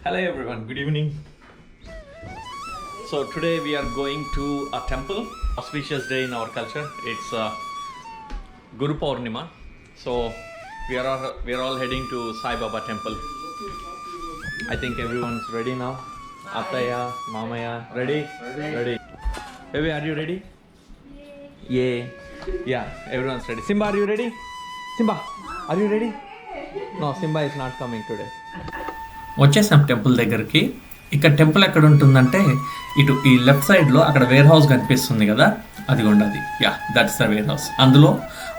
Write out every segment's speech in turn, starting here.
Hello everyone, good evening. So today we are going to a temple, auspicious day in our culture. It's Guru Purnima. So we are all heading to Sai Baba temple. I think everyone's ready now. Attaya, Mamaya, ready? Ready. Baby, are you ready? Yeah. Yeah, everyone's ready. Simba, are you ready? Simba, are you ready? No, Simba is not coming today. వచ్చేసాం temple దగ్గరికి. ఇక్కడ temple ఎక్కడ ఉంటుందంటే ఇటు ఈ left సైడ్లో అక్కడ wear house కనిపిస్తుంది కదా, అది ఉండదు. Yeah, that's the wear house. అందులో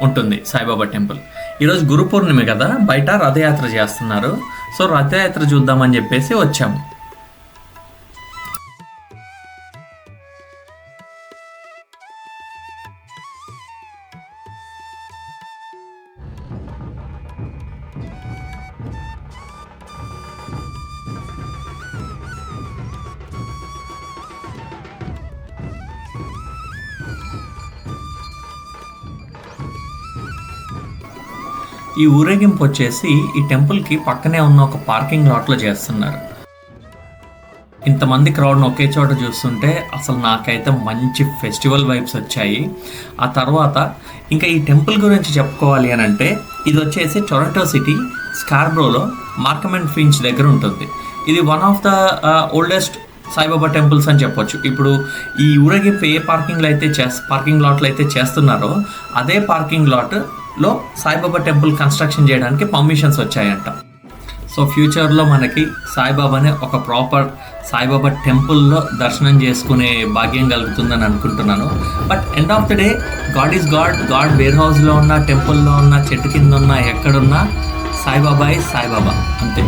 ఉంటుంది సాయిబాబా టెంపుల్. ఈరోజు గురు పౌర్ణమి కదా, బయట రథయాత్ర చేస్తున్నారు. సో రథయాత్ర చూద్దామని చెప్పేసి వచ్చాము. ఈ ఊరేగింపు వచ్చేసి ఈ టెంపుల్కి పక్కనే ఉన్న ఒక పార్కింగ్ లాట్లో చేస్తున్నారు. ఇంతమంది క్రౌడ్ని ఒకే చోట చూస్తుంటే అసలు నాకైతే మంచి ఫెస్టివల్ వైబ్స్ వచ్చాయి. ఆ తర్వాత ఇంకా ఈ టెంపుల్ గురించి చెప్పుకోవాలి అని అంటే, ఇది వచ్చేసి టొరంటో సిటీ స్కార్బ్రోలో మార్కమ్ అండ్ ఫించ్ దగ్గర ఉంటుంది. ఇది one of the oldest Saibaba temples అని చెప్పొచ్చు. ఇప్పుడు ఈ ఊరేగింపు ఏ పార్కింగ్ లాట్లో అయితే చేస్తున్నారో అదే పార్కింగ్ లాట్లో సాయిబాబా టెంపుల్ కన్స్ట్రక్షన్ చేయడానికి పర్మిషన్స్ వచ్చాయంట. సో ఫ్యూచర్లో మనకి సాయిబాబానే ఒక ప్రాపర్ సాయిబాబా టెంపుల్లో దర్శనం చేసుకునే భాగ్యం కలుగుతుందని అనుకుంటున్నాను. But end of the day God is God. God where హౌస్లో ఉన్న, టెంపుల్లో ఉన్న, చెట్టు కింద ఉన్న, ఎక్కడున్నా సాయిబాబా ఈజ్ సాయిబాబా, అంతే.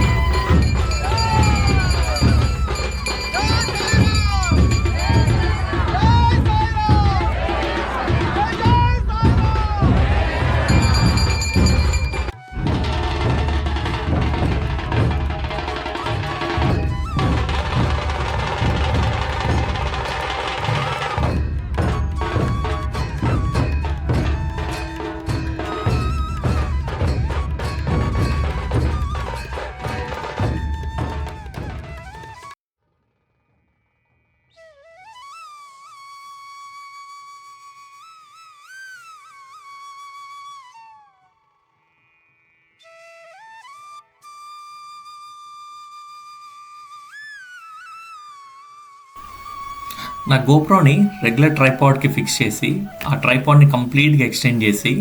నా గోప్రోని రెగ్యులర్ ట్రైపాడ్కి ఫిక్స్ చేసి ఆ ట్రైపాడ్ని కంప్లీట్గా ఎక్స్టెండ్ చేసి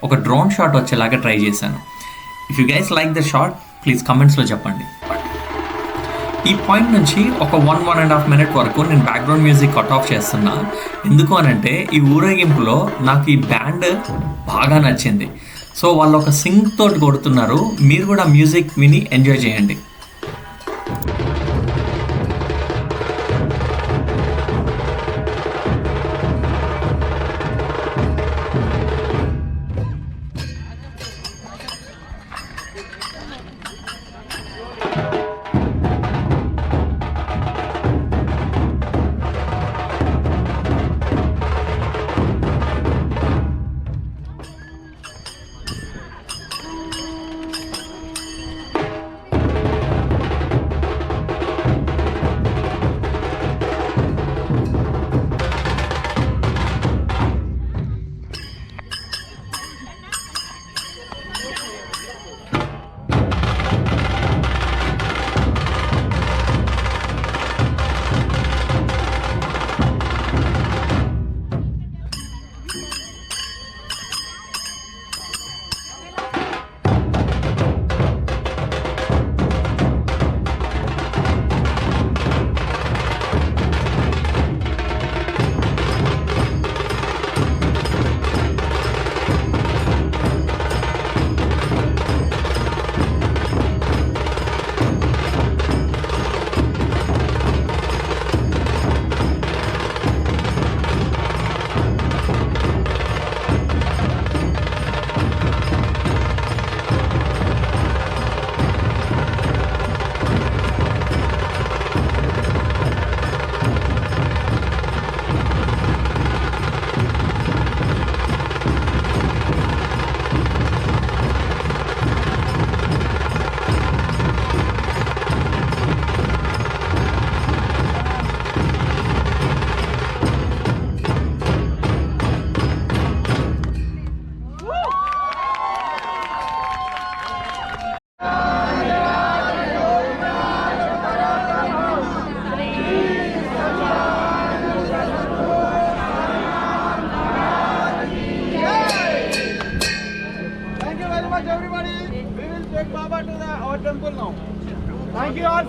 ఒక డ్రోన్ షాట్ వచ్చేలాగా ట్రై చేశాను. If you guys like the shot, please కమెంట్స్లో చెప్పండి. ఈ పాయింట్ నుంచి ఒక 1.5 minute వరకు నేను బ్యాక్గ్రౌండ్ మ్యూజిక్ కట్ ఆఫ్ చేస్తున్నా. ఎందుకు అనంటే ఈ ఊరేగింపులో నాకు ఈ బ్యాండ్ బాగా నచ్చింది. సో వాళ్ళు ఒక సింగ్ తోటి కొడుతున్నారు. మీరు కూడా మ్యూజిక్ విని ఎంజాయ్ చేయండి.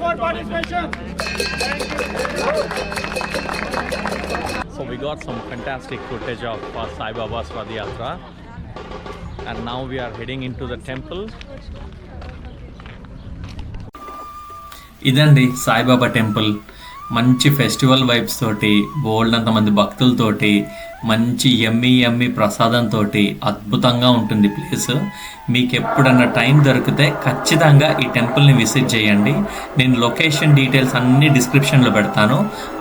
for participation. So we got some fantastic footage of Sai Baba's Radiyatra, and now we are heading into the temple. ఇదండి సాయిబాబా టెంపుల్. మంచి ఫెస్టివల్ వైబ్స్ తోటి, బోల్డ్ అంతమంది భక్తులతోటి, మంచి యమ్మీ ప్రసాదంతో అద్భుతంగా ఉంటుంది ప్లేస్. మీకు ఎప్పుడన్నా టైం దొరికితే ఖచ్చితంగా ఈ టెంపుల్ని విజిట్ చేయండి. నేను లొకేషన్ డీటెయిల్స్ అన్నీ డిస్క్రిప్షన్లో పెడతాను.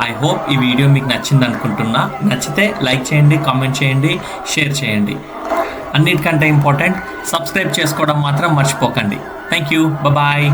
ఐ హోప్ ఈ వీడియో మీకు నచ్చింది అనుకుంటున్నా. నచ్చితే లైక్ చేయండి, కామెంట్ చేయండి, షేర్ చేయండి. అన్నిటికంటే ఇంపార్టెంట్, సబ్స్క్రైబ్ చేసుకోవడం మాత్రం మర్చిపోకండి. Thank you, bye.